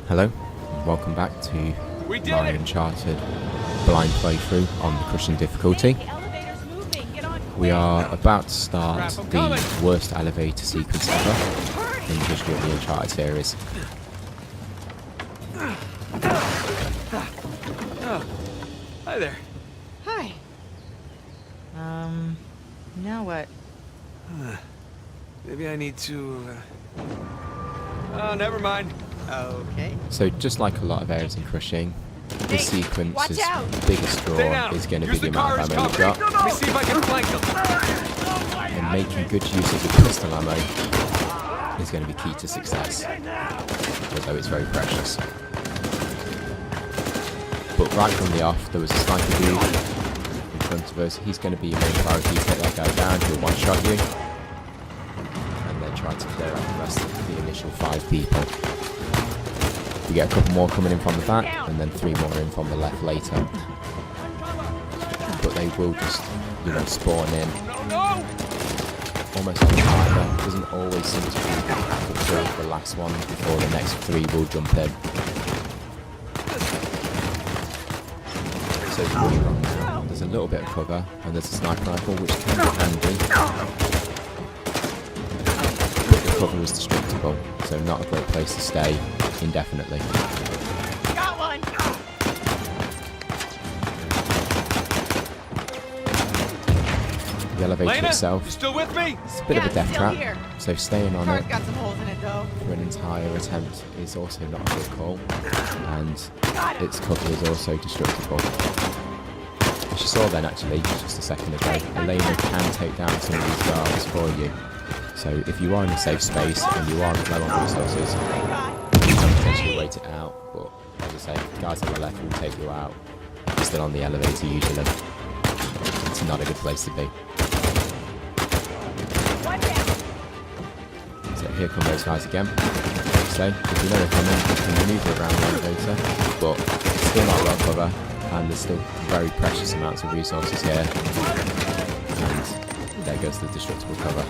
Hello, and welcome back to my Uncharted blind playthrough on the crushing difficulty. We are about to start the worst elevator sequence ever in the history of the Uncharted series. Oh, hi there. Hi. Now what? Maybe I need to, Oh, never mind. Okay. So just like a lot of areas in crushing, the sequence's biggest draw is going to be the amount of ammo you've got. Let me see if I can flank them. And making good use of the pistol ammo is going to be key to success, although it's very precious. But right from the off, there was a sniper dude in front of us. He's going to be your main priority. Take that guy down, he'll one-shot you, and then try to clear out the rest of the initial 5 people. We get a couple more coming in from the back, and then 3 more in from the left later. But they will just, spawn in. Almost like a timer. It doesn't always seem to be fulfilled the last one before the next 3 will jump in. So there's a little bit of cover, and there's a sniper rifle which can be handy. But the cover is destructible, so not a great place to stay indefinitely. Got one. The elevator Lena, itself, you still with me? it's a bit of a death trap, so staying on it Got some holes in it though. for an entire attempt is also not a good call, and its cover is also destructible. As you saw then actually, just a second ago, Elena can take down some of these guards for you. So if you are in a safe space and you are low on resources, you can potentially wait it out, but as I say, guys on the left will take you out. You're still on the elevator usually. It's not a good place to be. So here come those guys again. So if you know they're coming, you can maneuver around the elevator, but it's still not well cover, and there's still very precious amounts of resources here. And there goes the destructible cover.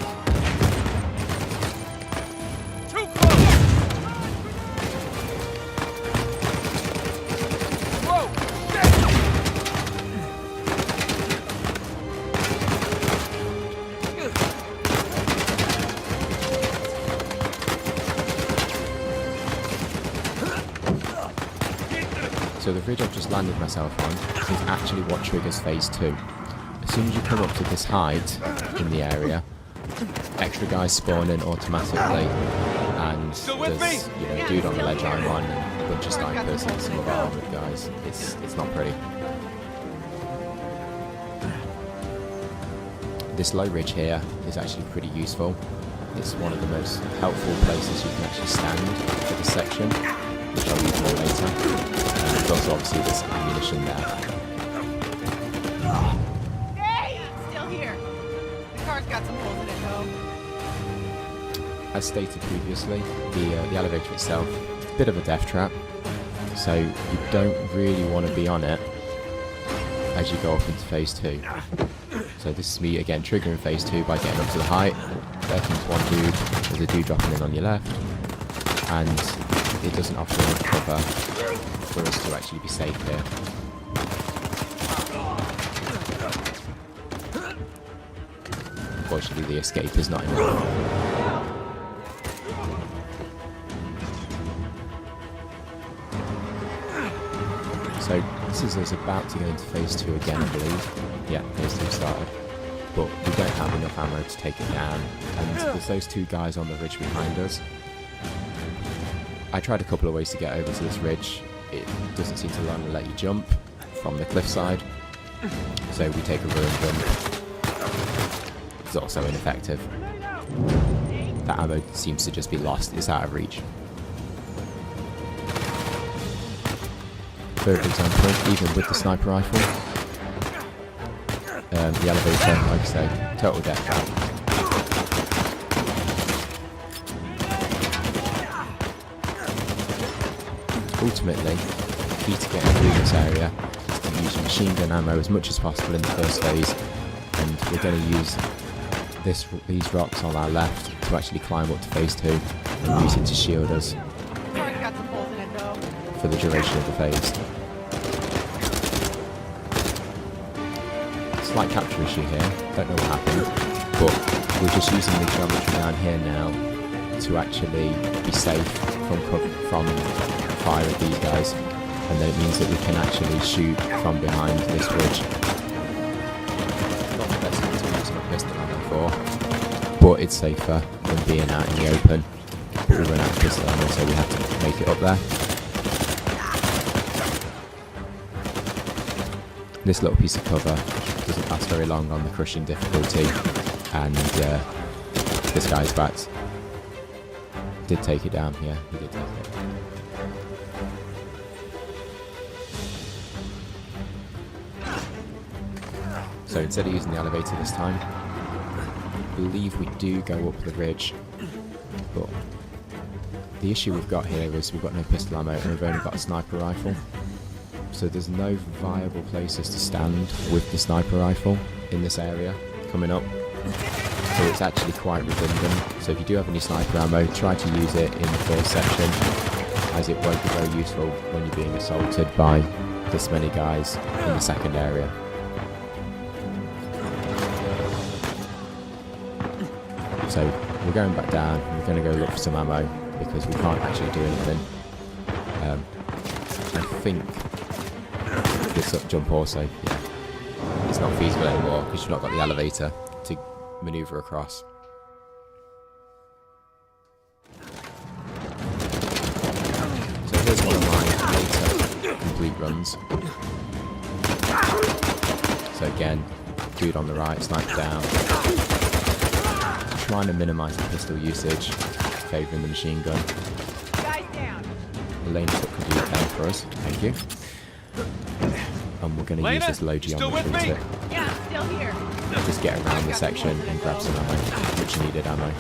So the ridge I've just landed myself on is actually what triggers phase 2. As soon as you come up to this height in the area, extra guys spawn in automatically, and there's a dude on the ledge I'm on, and a bunch of snipers and some of our armoured guys. It's not pretty. This low ridge here is actually pretty useful. It's one of the most helpful places you can actually stand for this section, which I'll use more later. And there's also obviously this ammunition there. Hey, it's still here. The car's got some holes in it though. As stated previously, the elevator itself is a bit of a death trap, so you don't really want to be on it as you go up into phase 2. So this is me again triggering phase 2 by getting up to the height. There comes one dude, there's a dude dropping in on your left, and it doesn't offer enough cover for us to actually be safe here. Unfortunately, the escape is not enough. So this is us about to go into phase 2 again, I believe. Yeah, phase 2 started. But we don't have enough ammo to take it down, and there's those 2 guys on the ridge behind us. I tried a couple of ways to get over to this ridge. It doesn't seem to let you jump from the cliffside, so we take a ruin jump. It's also ineffective. That ammo seems to just be lost, it's out of reach. For example, even with the sniper rifle, the elevator, like I say, total death trap. Ultimately, the key to getting through this area is to use machine gun ammo as much as possible in the first phase, and we're going to use these rocks on our left to actually climb up to phase 2 and use it to shield us. got some holes in it though. for the duration of the phase. Slight capture issue here, don't know what happened, but we're just using the geometry down here now to actually be safe from fire of these guys, and then it means that we can actually shoot from behind this ridge. Not the best thing to be using a pistol ammo for, but it's safer than being out in the open. But we run out of pistol ammo, so we have to make it up there. This little piece of cover doesn't last very long on the crushing difficulty, and this guy's back. Did take it down, yeah, he did take it. So instead of using the elevator this time, I believe we do go up the ridge, but the issue we've got here is we've got no pistol ammo and we've only got a sniper rifle. So there's no viable places to stand with the sniper rifle in this area coming up. So it's actually quite redundant. So if you do have any sniper ammo, try to use it in the first section, as it won't be very useful when you're being assaulted by this many guys in the second area. So we're going back down, we're going to go look for some ammo because we can't actually do anything. I think this up jump also, yeah, it's not feasible anymore because you've not got the elevator to manoeuvre across. So here's one of my later complete runs. So again, dude on the right, sniper down. Trying to minimise the pistol usage, favouring the machine gun. Guys down. Elena took a blue pen for us, thank you. And we're going to use this low geometry to Yeah, I'm still here. just get around the section and grab some ammo, much needed ammo.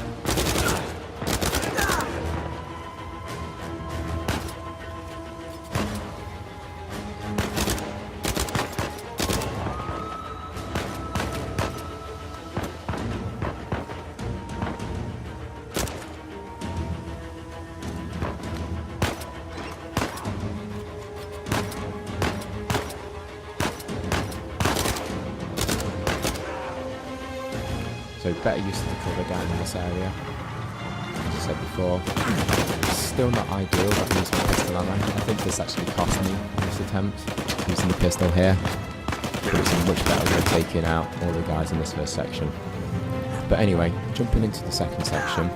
So better use of the cover down in this area, as I said before. It's still not ideal that I'm using my pistol ammo. I think this actually cost me in this attempt, using the pistol here. But it's a much better way of taking out all the guys in this first section. But anyway, jumping into the second section,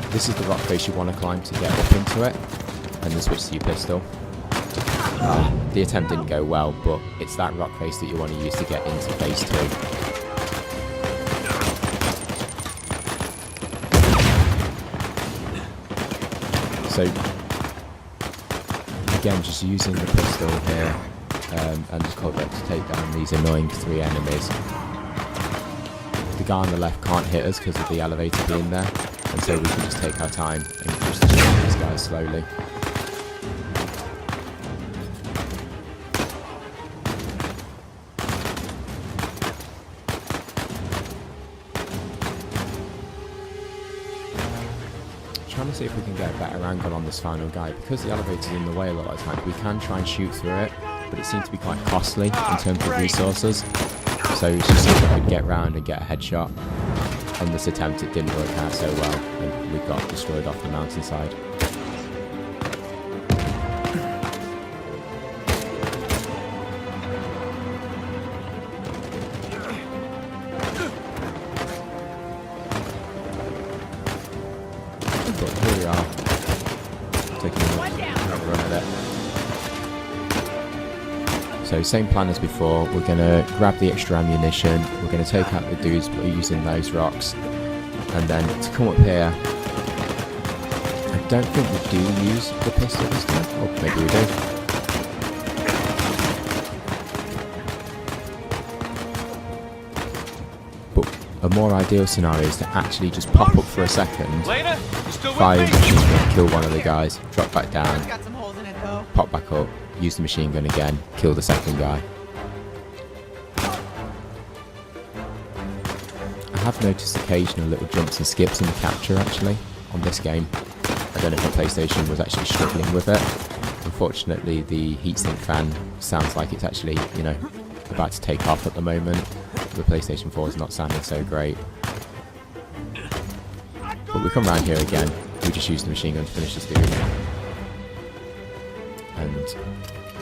this is the rock face you want to climb to get up into it, and then switch to your pistol. The attempt didn't go well, but it's that rock face that you want to use to get into phase 2. So, again, just using the pistol here and the cover to take down these annoying 3 enemies. The guy on the left can't hit us because of the elevator being there, and so we can just take our time and just destroy these guys slowly. Trying to see if we can get a better angle on this final guy. Because the elevator's in the way a lot of times, we can try and shoot through it, but it seems to be quite costly in terms of resources. So it's just if we could get round and get a headshot. On this attempt it didn't work out so well, and we got destroyed off the mountainside. But here we are, taking another run at it. So same plan as before, we're going to grab the extra ammunition, we're going to take out the dudes by using those rocks, and then to come up here, I don't think we do use the pistol this time, or maybe we do. But a more ideal scenario is to actually just pop up for a second, fire the machine gun, kill one of the guys, drop back down, Got some holes in it though. pop back up, use the machine gun again, kill the second guy. I have noticed occasional little jumps and skips in the capture actually, on this game. I don't know if my PlayStation was actually struggling with it. Unfortunately, the heatsink fan sounds like it's actually, you know, about to take off at the moment. The PlayStation 4 is not sounding so great. But we come around here again. We just use the machine gun to finish this dude. And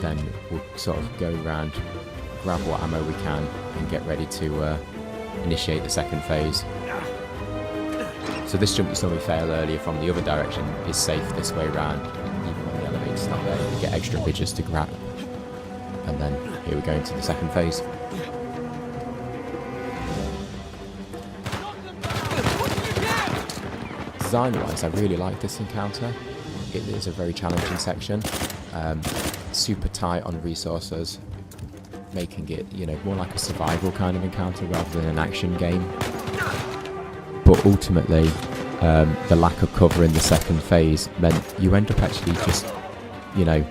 then we'll sort of go around, grab what ammo we can, and get ready to initiate the second phase. So this jump you saw me fail earlier from the other direction is safe this way around. Even when the elevator's not there, you get extra bridges to grab. And then here we go into the second phase. Design-wise, I really like this encounter. It is a very challenging section. Super tight on resources, making it, you know, more like a survival kind of encounter rather than an action game. But ultimately, the lack of cover in the second phase meant you end up actually just, you know,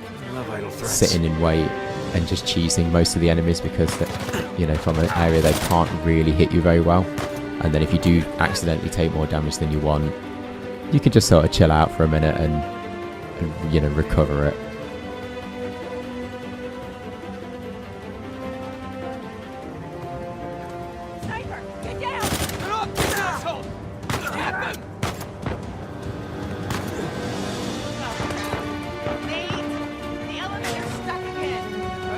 sitting in wait and just cheesing most of the enemies because, you know, from an area they can't really hit you very well. And then if you do accidentally take more damage than you want, you can just sort of chill out for a minute and you know, recover it. Sniper, get down! Get up, you asshole! Grab him! Nate, the elevator's stuck again.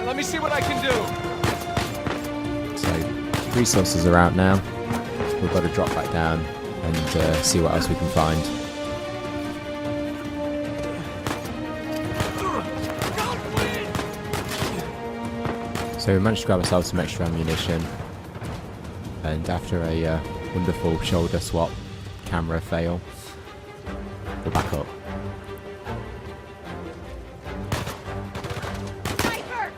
Let me see what I can do. So resources are out now. We've got to drop back down and see what else we can find. So we managed to grab ourselves some extra ammunition, and after a wonderful shoulder swap camera fail, we're back up. Sniper!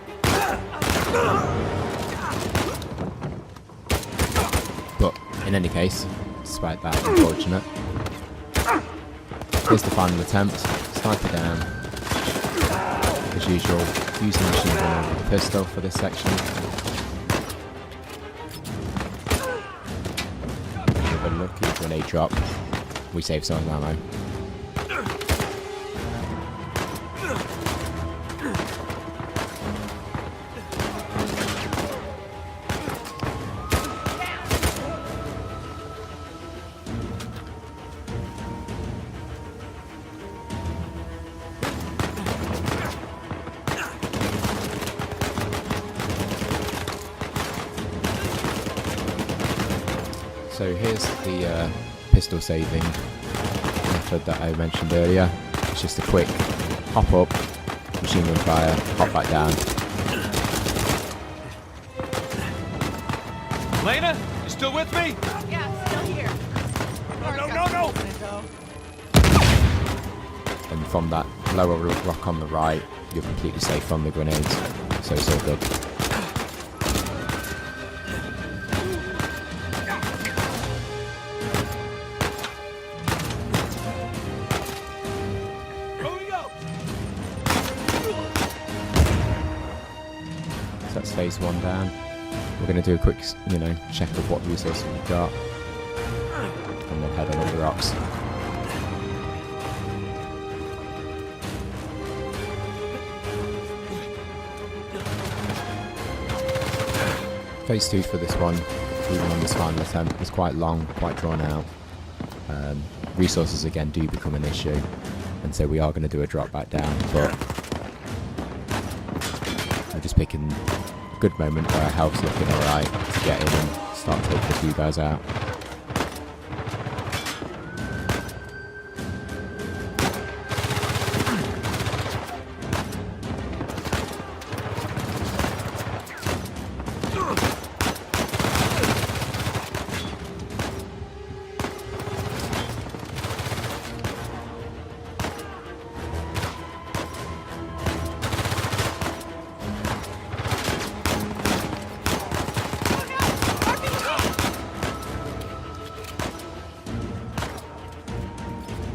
But in any case, despite that, unfortunate. Here's the final attempt. Sniper down. As usual, using the machine gun and the pistol for this section. With a lucky grenade drop, we save some ammo. So here's the pistol saving method that I mentioned earlier. It's just a quick hop up, machine gun fire, hop back down. Lena, you still with me? Yeah, still here. No. And from that lower rock on the right, you're completely safe from the grenades. So it's all good. That's phase one down. We're going to do a quick, you know, check of what resources we've got, and then head on up the rocks. Phase two for this one, even on this final attempt, was quite long, quite drawn out. Resources again do become an issue, and so we are going to do a drop back down, but I'm just picking a good moment where our health's looking alright to get in and start taking a few guys out.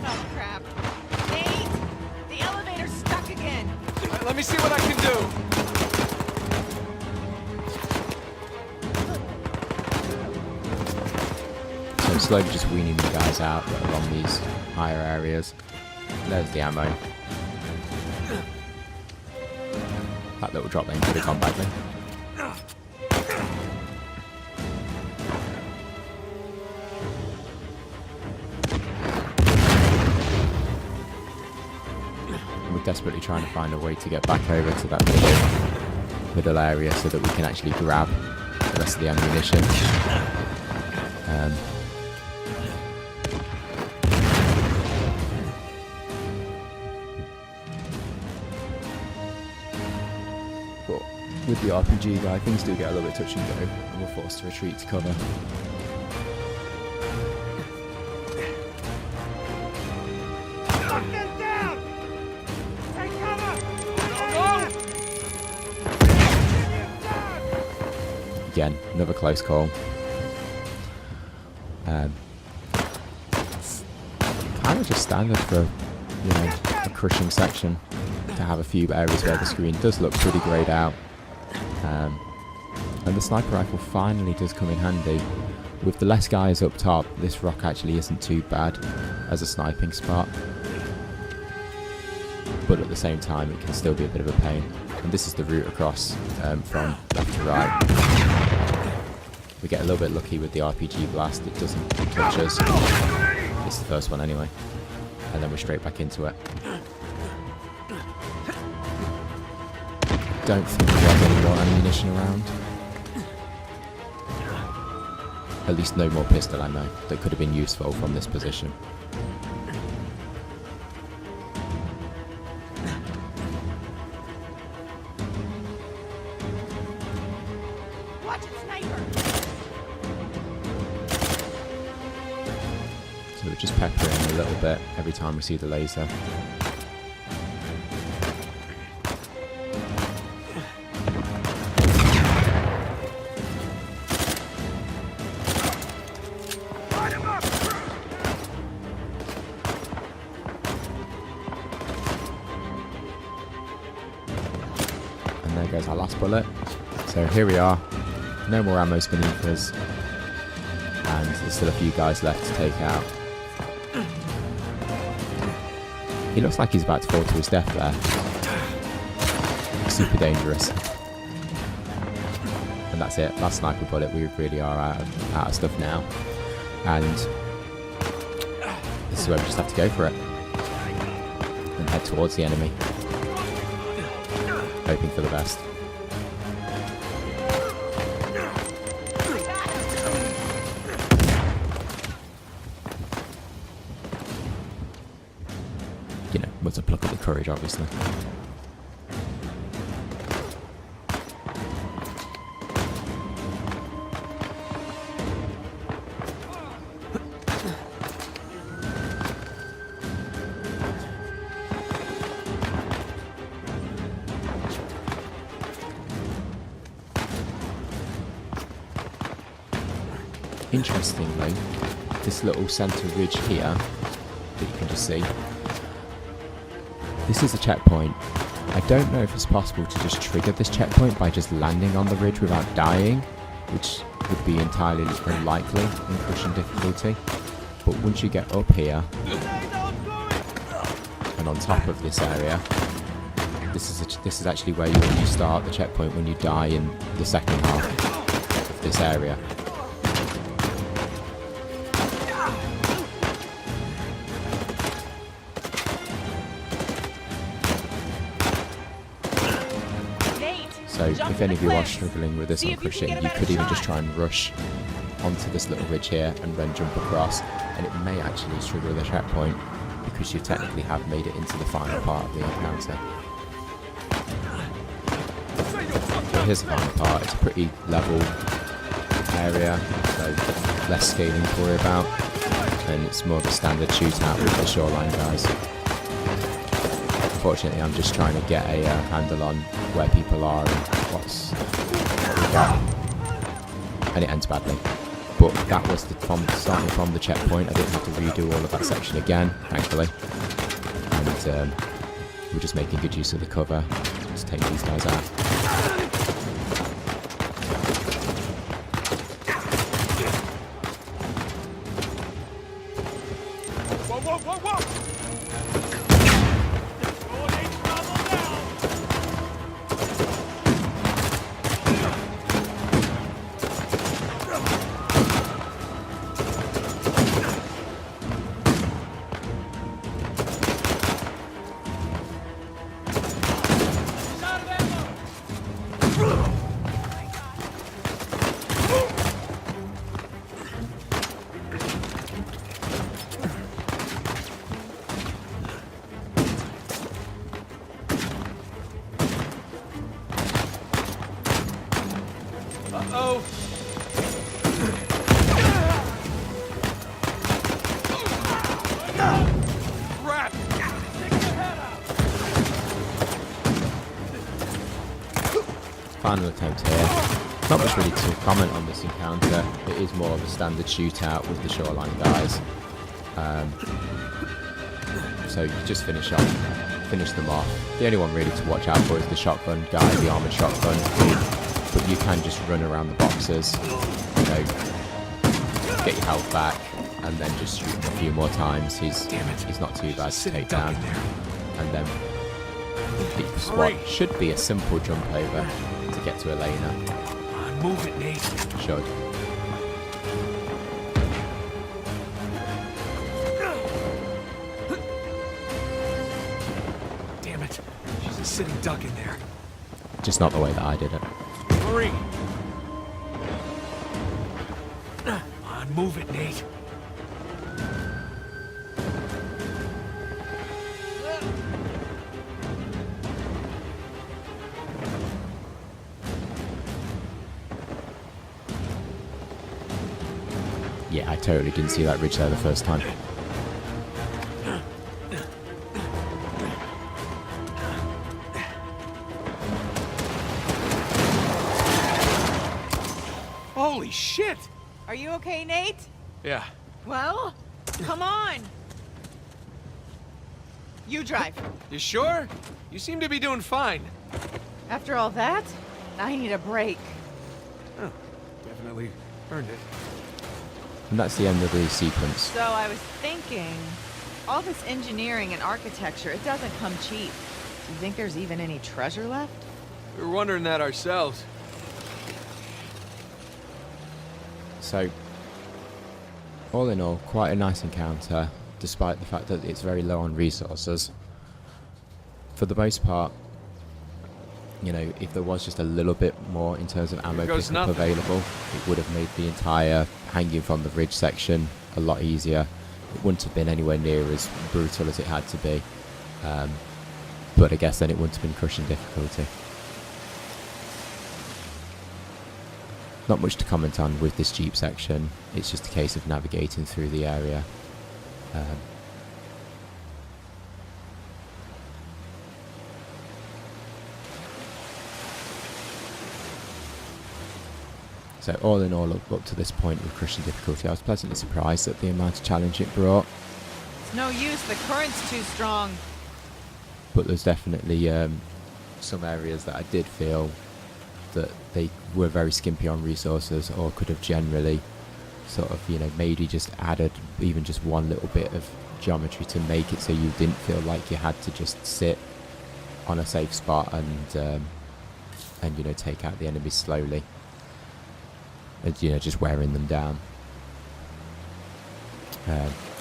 Oh, crap. Nate, the elevator's stuck again. Let me see what I can do. So slowly just weaning the guys out that are on these higher areas. There's the ammo. That little drop lane could have gone badly. We're desperately trying to find a way to get back over to that middle area so that we can actually grab the rest of the ammunition. But with the RPG guy, things do get a little bit touch and go, and we're forced to retreat to cover. Again, another close call. It's kind of just standard for, a crushing section to have a few areas where the screen does look pretty greyed out. And the sniper rifle finally does come in handy. With the less guys up top, this rock actually isn't too bad as a sniping spot. But at the same time, it can still be a bit of a pain. And this is the route across from left to right. We get a little bit lucky with the RPG blast, it doesn't touch us. It's the first one anyway. And then we're straight back into it. Don't think we have any more ammunition around. At least no more pistol ammo that could have been useful from this position. Watch it, sniper! So we're just peppering a little bit every time we see the laser. And there goes our last bullet. So here we are. No more ammo beneath us. And there's still a few guys left to take out. He looks like he's about to fall to his death there. Super dangerous. And that's it. Last sniper bullet. We really are out of stuff now. And this is where we just have to go for it. And head towards the enemy. Hoping for the best. With a pluck of the courage, obviously. Interestingly, this little centre ridge here that you can just see, this is a checkpoint. I don't know if it's possible to just trigger this checkpoint by just landing on the ridge without dying, which would be entirely unlikely in crushing difficulty. But once you get up here and on top of this area, this is actually where you start the checkpoint when you die in the second half of this area. So if any of you are struggling with this on crushing, you could even just try and rush onto this little ridge here and then jump across, and it may actually trigger the checkpoint because you technically have made it into the final part of the encounter. So here's the final part. It's a pretty level area, so less scaling to worry about, and it's more of a standard shootout with the shoreline guys. Unfortunately, I'm just trying to get a handle on where people are and what we got, and it ends badly. But that was starting from the checkpoint. I didn't have to redo all of that section again, thankfully. And we're just making good use of the cover to take these guys out. Whoa, whoa, whoa, whoa! Oh. Crap! Final attempt here. Not much really to comment on this encounter. It is more of a standard shootout with the shoreline guys. So you just finish them off. The only one really to watch out for is the shotgun guy, the armored shotgun. But you can just run around the boxes, you know, get your health back, and then just shoot him a few more times. He's not too bad to take down. And then the SWAT should be a simple jump over to get to Elena. Move it, Nate. Should. Damn it. She's a sitting duck in there. Just not the way that I did it. Hurry. Come on, move it, Nate. Yeah, I totally didn't see that ridge there the first time. Holy shit! Are you okay, Nate? Yeah. Well, come on. You drive. You sure? You seem to be doing fine. After all that, I need a break. Oh, definitely earned it. And that's the end of the sequence. So I was thinking, all this engineering and architecture, it doesn't come cheap. Do you think there's even any treasure left? We were wondering that ourselves. So, all in all, quite a nice encounter, despite the fact that it's very low on resources. For the most part, you know, if there was just a little bit more in terms of ammo pickup available, it would have made the entire hanging from the ridge section a lot easier. It wouldn't have been anywhere near as brutal as it had to be. But I guess then it wouldn't have been crushing difficulty. Not much to comment on with this Jeep section. It's just a case of navigating through the area. So all in all, up to this point with crushing difficulty, I was pleasantly surprised at the amount of challenge it brought. It's no use, the current's too strong. But there's definitely some areas that I did feel that they were very skimpy on resources, or could have generally sort of, you know, maybe just added even just one little bit of geometry to make it so you didn't feel like you had to just sit on a safe spot and you know, take out the enemies slowly. And, you know, just wearing them down.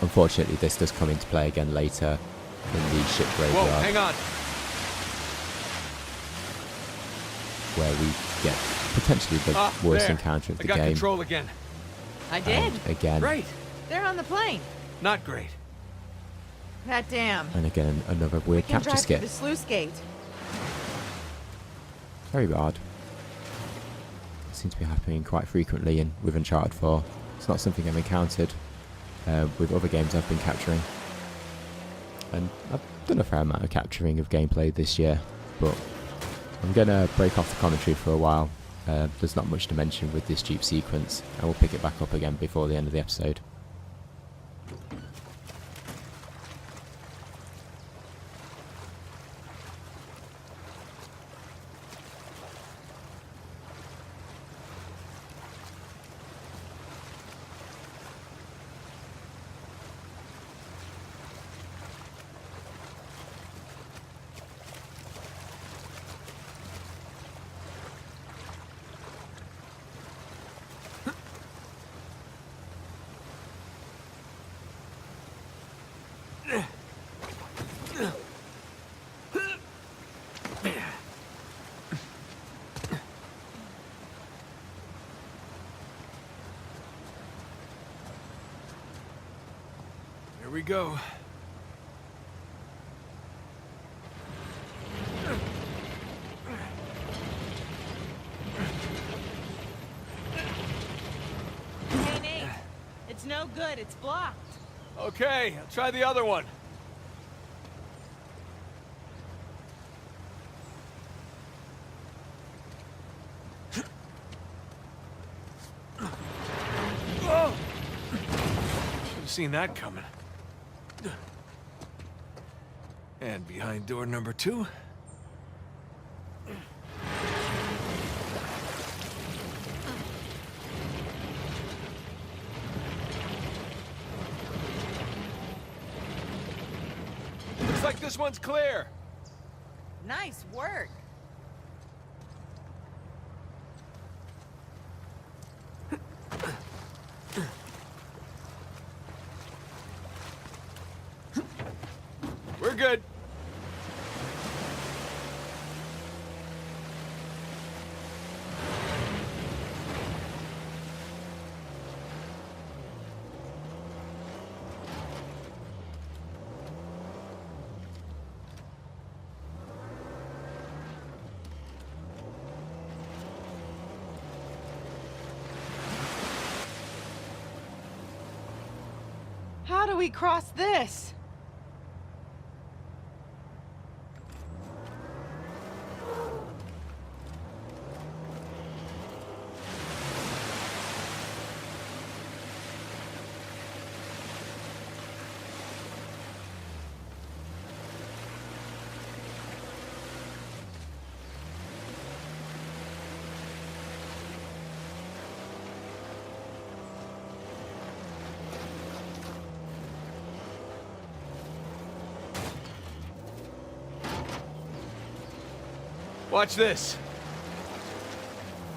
Unfortunately, this does come into play again later in the ship graveyard. Whoa, hang on. Where we get potentially the worst there. encounter of the I got game. control again. I did. And again. Great. They're on the plane. Not great. That dam. And again, another weird Can capture drive through skit. the sluice gate. Very odd. It seems to be happening quite frequently with Uncharted 4. It's not something I've encountered with other games I've been capturing. And I've done a fair amount of capturing of gameplay this year, but I'm going to break off the commentary for a while. There's not much to mention with this Jeep sequence, and we'll pick it back up again before the end of the episode. Here we go. No good, it's blocked. Okay, I'll try the other one. Whoa! Should have seen that coming. And behind door number 2. Looks like this one's clear. Nice work. We're good. How do we cross this? Watch this.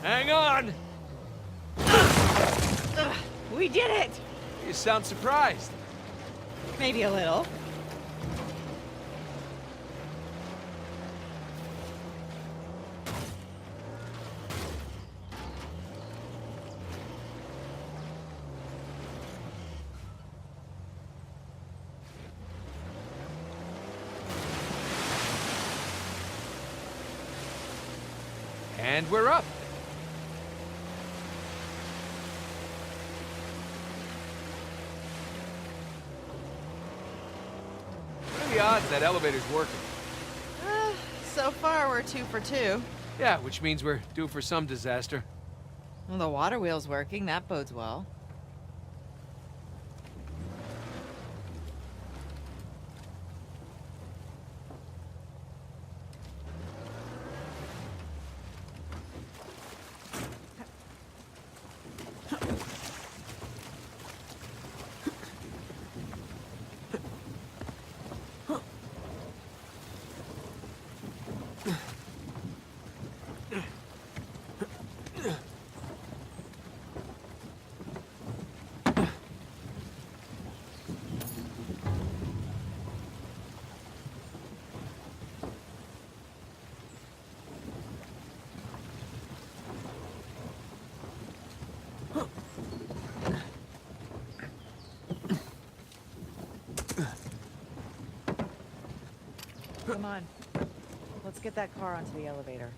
Hang on. Ugh, we did it! You sound surprised. Maybe a little. And we're up. What are the odds that elevator's working? So far, we're 2 for 2. Yeah, which means we're due for some disaster. Well, the water wheel's working. That bodes well. Come on. Let's get that car onto the elevator.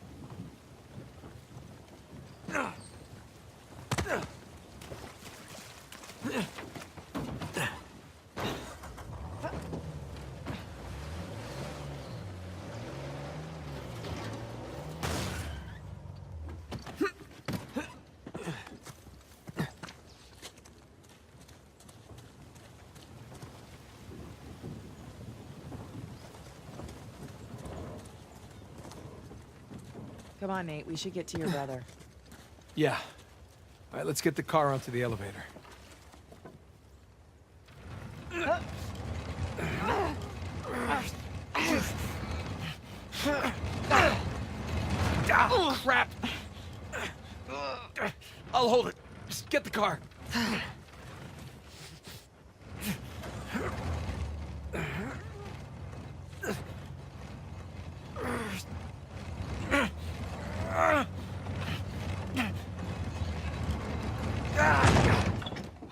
Come on, Nate. We should get to your brother. Yeah. All right, let's get the car onto the elevator. Oh, crap! I'll hold it. Just get the car.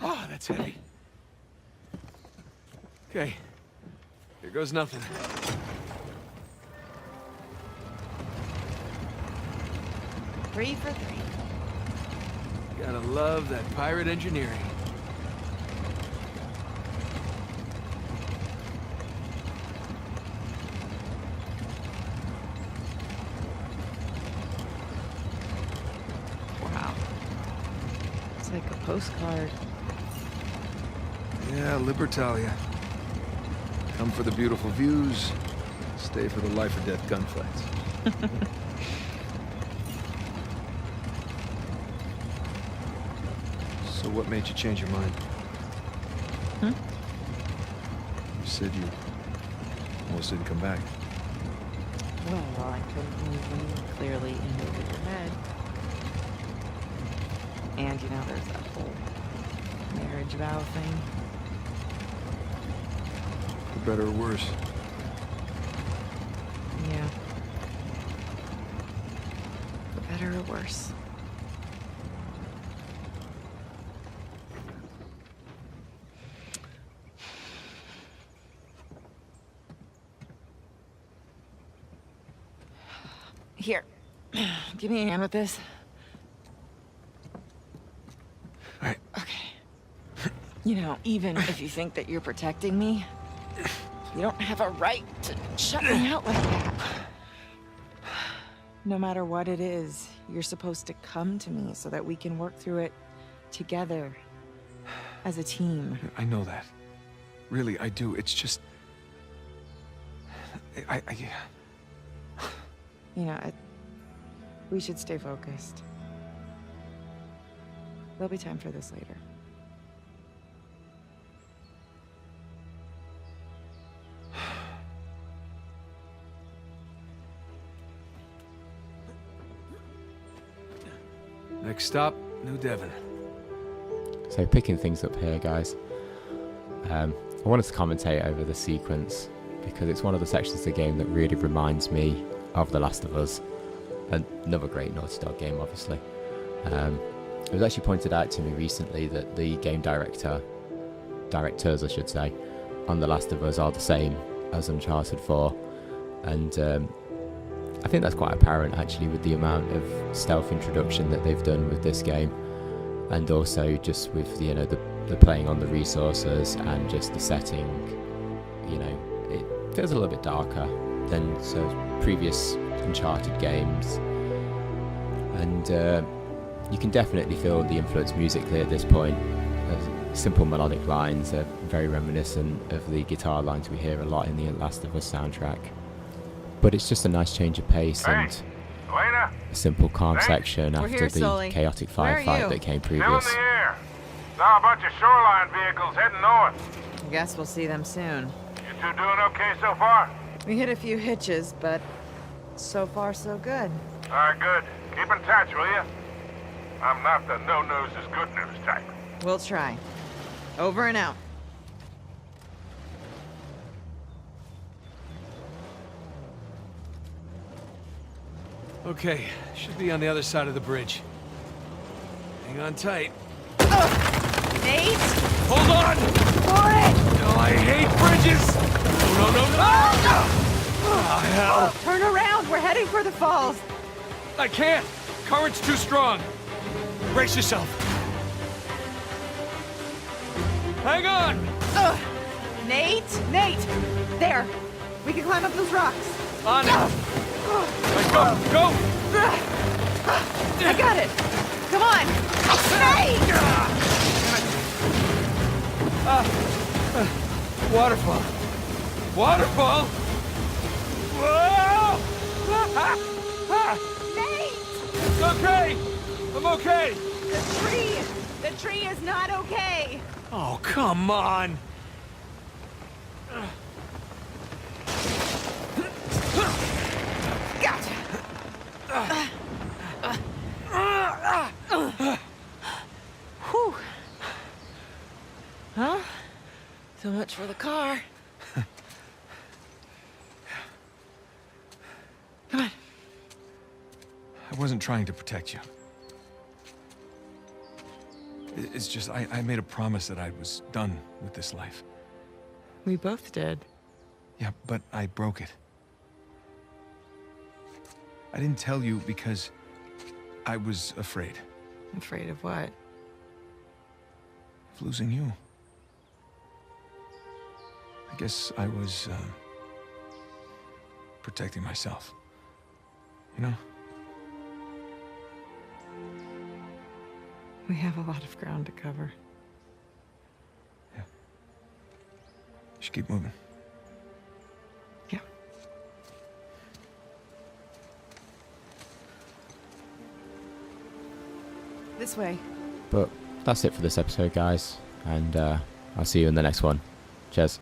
Oh, that's heavy. Okay. Here goes nothing. 3 for 3. Gotta love that pirate engineering. like a postcard. Yeah, Libertalia. Come for the beautiful views, stay for the life or death gunfights. So what made you change your mind? You said you almost didn't come back. Well, I couldn't even clearly in over your head. And you know, there's that whole marriage vow thing. For better or worse. Yeah. For better or worse. Here, give me a hand with this. All right. Okay. You know, even if you think that you're protecting me, you don't have a right to shut me out like that. No matter what it is, you're supposed to come to me so that we can work through it together as a team. I know that. Really, I do. It's just... You know, we should stay focused. There'll be time for this later. Next stop, New Devon. So picking things up here, guys. I wanted to commentate over the sequence because it's one of the sections of the game that really reminds me of The Last of Us. Another great Naughty Dog game, obviously. It was actually pointed out to me recently that the game directors, I should say, on The Last of Us are the same as Uncharted 4. And I think that's quite apparent, actually, with the amount of stealth introduction that they've done with this game. And also just with, you know, the playing on the resources and just the setting. You know, it feels a little bit darker than previous Uncharted games, and you can definitely feel the influence musically at this point. Simple melodic lines are very reminiscent of the guitar lines we hear a lot in the Last of Us soundtrack, but it's just a nice change of pace and a simple calm section after here, the Sully. chaotic Where are firefight you? that came Still in previous. the air. Saw a bunch of shoreline vehicles heading north. I guess we'll see them soon. You two doing okay so far? We hit a few hitches, but so far so good. All right, good. Keep in touch, will you? I'm not the no-news is good news type. We'll try. Over and out. Okay, should be on the other side of the bridge. Hang on tight. Nate! Hold on! Pull it! Oh, I hate bridges! No, no, no, no! Oh, hell! Turn around! We're heading for the falls! I can't! Current's too strong. Brace yourself. Hang on! Nate! Nate! There! We can climb up those rocks! On it! Right, go! Go! I got it! Come on! Nate! Waterfall! Waterfall! Whoa! Nate! It's okay! I'm okay! The tree is not okay! Oh, come on! Gotcha! Whew. Huh? So much for the car. Come on. I wasn't trying to protect you. It's just, I made a promise that I was done with this life. We both did. Yeah, but I broke it. I didn't tell you because I was afraid Afraid of what? of losing you. I guess I was, protecting myself. You know? We have a lot of ground to cover. You should keep moving. Yeah. This way. But that's it for this episode, guys. And I'll see you in the next one. Cheers.